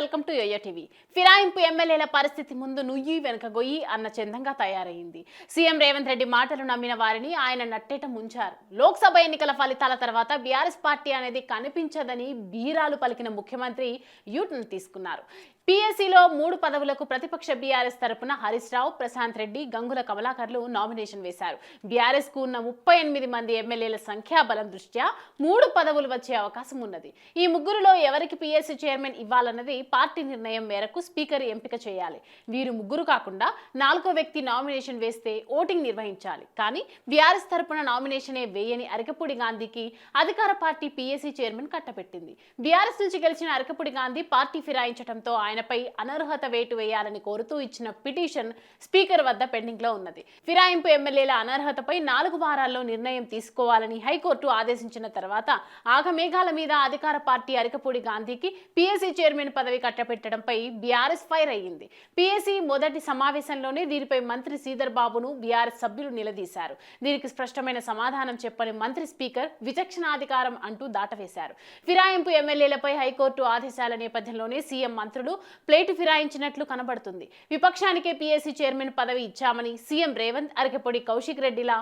Welcome to YoYo TV. ఫిరాయింపు ఎమ్మెల్యేల పరిస్థితి ముందు నుయ్యి వెనక గొయ్యి అన్న చందంగా తయారైంది. సీఎం రేవంత్ రెడ్డి మాటలు నమ్మిన వారిని ఆయన నట్టేట ముంచారు. లోక్సభ ఎన్నికల ఫలితాల తర్వాత బీఆర్ఎస్ పార్టీ అనేది కనిపించదని బీరాలు పలికిన ముఖ్యమంత్రి యూటర్న్ తీసుకున్నారు. పీఎస్సీలో 3 పదవులకు ప్రతిపక్ష బీఆర్ఎస్ తరపున హరీష్ రావు, ప్రశాంత్ రెడ్డి, గంగుల కమలాకర్లు నామినేషన్ వేశారు. బీఆర్ఎస్ కు ఉన్న 38 మంది ఎమ్మెల్యేల సంఖ్యాబలం దృష్ట్యా 3 పదవులు వచ్చే అవకాశం ఉన్నది. ఈ ముగ్గురులో ఎవరికి పీఎస్సీ చైర్మన్ ఇవ్వాలన్నది పార్టీ నిర్ణయం మేరకు స్పీకర్ ఎంపిక చేయాలి. వీరు ముగ్గురు కాకుండా 4వ వ్యక్తి నామినేషన్ వేస్తే ఓటింగ్ నిర్వహించాలి. కానీ బీఆర్ఎస్ తరపున నామినేషనే వేయని అరకపూడి గాంధీకి అధికార పార్టీ పీఎస్సీ చైర్మన్ కట్టబెట్టింది. బీఆర్ఎస్ నుంచి గెలిచిన అరకపూడి గాంధీ పార్టీ ఫిరాయించడంతో ఆయనపై అనర్హత వేటు వేయాలని కోరుతూ ఇచ్చిన పిటిషన్ స్పీకర్ వద్ద పెండింగ్ లో ఉన్నది. ఫిరాయింపు ఎమ్మెల్యేల అనర్హతపై 4 వారాల్లో నిర్ణయం తీసుకోవాలని హైకోర్టు ఆదేశించిన తర్వాత ఆగమేఘాల మీద అధికార పార్టీ అరకపూడి గాంధీకి పీఎస్సీ చైర్మన్ పదవి కట్టబెట్టడంపై బీఆర్ఎస్ ఫైర్ అయ్యింది. పీఎస్సీ మొదటి సమావేశంలోనే దీనిపై మంత్రి శ్రీధర్ బాబును బీఆర్ఎస్ సభ్యులు నిలదీశారు. దీనికి స్పష్టమైన సమాధానం చెప్పని మంత్రి స్పీకర్ విచక్షణాధికారం అంటూ దాటవేశారు. ఫిరాయింపు ఎమ్మెల్యేలపై హైకోర్టు ఆదేశాల నేపథ్యంలోనే సీఎం మంత్రులు ప్లేటు ఫిరాయించినట్లు కనబడుతుంది. విపక్షానికే పీఎస్సీ చైర్మన్ పదవి ఇచ్చామని సీఎం రేవంత్, అరకపొడి కౌశిక్ రెడ్డిల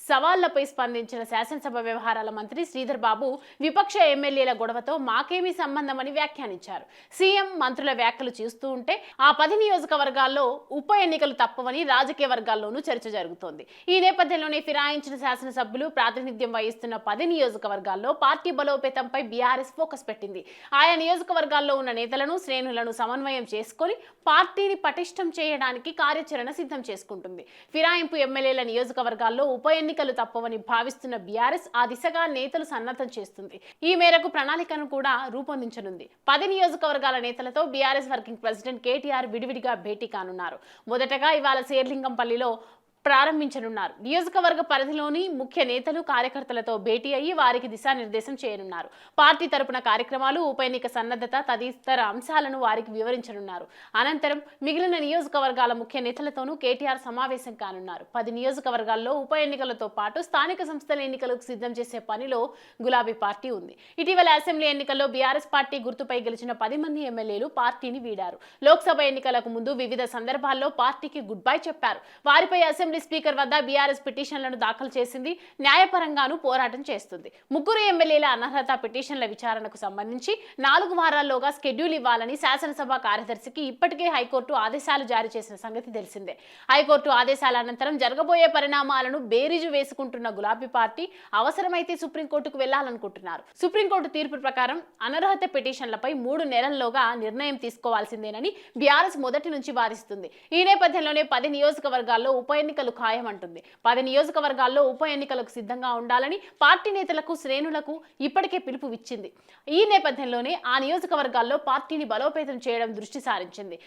సవాళ్లపై స్పందించిన శాసనసభ వ్యవహారాల మంత్రి శ్రీధర్ బాబు విపక్ష ఎమ్మెల్యేల గొడవతో మాకేమీ సంబంధమని వ్యాఖ్యానించారు. సీఎం మంత్రుల వ్యాఖ్యలు చూస్తూ ఉంటే ఆ 10 నియోజకవర్గాల్లో ఉప ఎన్నికలు తప్పవని రాజకీయ వర్గాల్లోనూ చర్చ జరుగుతోంది. ఈ నేపథ్యంలోనే ఫిరాయించిన శాసనసభ్యులు ప్రాతినిధ్యం వహిస్తున్న 10 నియోజకవర్గాల్లో పార్టీ బలోపేతంపై బీఆర్ఎస్ ఫోకస్ పెట్టింది. ఆయా నియోజకవర్గాల్లో ఉన్న నేతలను, శ్రేణులను సమన్వయం చేసుకొని పార్టీని పటిష్టం చేయడానికి కార్యాచరణ సిద్ధం చేసుకుంటుంది. ఫిరాయింపు ఎమ్మెల్యేల నియోజకవర్గాల్లో ఉప ఎన్నికలు తప్పవని భావిస్తున్న బీఆర్ఎస్ ఆ దిశగా నేతలు సన్నద్ధం చేస్తుంది. ఈ మేరకు ప్రణాళికను కూడా రూపొందించనుంది. 10 నియోజకవర్గాల నేతలతో బీఆర్ఎస్ వర్కింగ్ ప్రెసిడెంట్ కేటీఆర్ విడివిడిగా భేటీ కానున్నారు. మొదటగా ఇవాళ శేర్లింగంపల్లిలో ప్రారంభించనున్నారు. నియోజకవర్గ పరిధిలోని ముఖ్య నేతలు, కార్యకర్తలతో భేటీ అయ్యి వారికి దిశానిర్దేశం చేయనున్నారు. పార్టీ తరపున కార్యక్రమాలు, ఉప ఎన్నిక సన్నద్ధత తదితర అంశాలను వారికి వివరించనున్నారు. అనంతరం మిగిలిన నియోజకవర్గాల ముఖ్య నేతలతోనూ కేటీఆర్ సమావేశం కానున్నారు. 10 నియోజకవర్గాల్లో ఉప ఎన్నికలతో పాటు స్థానిక సంస్థల ఎన్నికలకు సిద్ధం చేసే పనిలో గులాబీ పార్టీ ఉంది. ఇటీవల అసెంబ్లీ ఎన్నికల్లో బీఆర్ఎస్ పార్టీ గుర్తుపై గెలిచిన 10 మంది ఎమ్మెల్యేలు పార్టీని వీడారు. లోక్సభ ఎన్నికలకు ముందు వివిధ సందర్భాల్లో పార్టీకి గుడ్ బై చెప్పారు. వారిపై అసెంబ్లీ స్పీకర్ వద్ద బీఆర్ఎస్ పిటిషన్లను దాఖలు చేసింది. న్యాయపరంగానూ పోరాటం చేస్తుంది. ముగ్గురు ఎమ్మెల్యేల అనర్హత పిటిషన్ల విచారణకు సంబంధించి 4 వారాల్లోగా షెడ్యూల్ ఇవ్వాలని శాసనసభ కార్యదర్శికి ఇప్పటికే హైకోర్టు ఆదేశాలు జారీ చేసిన సంగతి తెలిసిందే. హైకోర్టు ఆదేశాల అనంతరం జరగబోయే పరిణామాలను బేరీజు వేసుకుంటున్న గులాబీ పార్టీ అవసరమైతే సుప్రీంకోర్టుకు వెళ్లాలనుకుంటున్నారు. సుప్రీంకోర్టు తీర్పు ప్రకారం అనర్హత పిటిషన్లపై 3 నెలల్లోగా నిర్ణయం తీసుకోవాల్సిందేనని బీఆర్ఎస్ మొదటి నుంచి వాదిస్తుంది. ఈ నేపథ్యంలోనే 10 నియోజకవర్గాల్లో ఉప ఎన్నికలు ఖాయమంటుంది. 10 నియోజకవర్గాల్లో ఉప ఎన్నికలకు సిద్ధంగా ఉండాలని పార్టీ నేతలకు, శ్రేణులకు ఇప్పటికే పిలుపు ఇచ్చింది. ఈ నేపథ్యంలోనే ఆ నియోజకవర్గాల్లో పార్టీని బలోపేతం చేయడం దృష్టి సారించింది.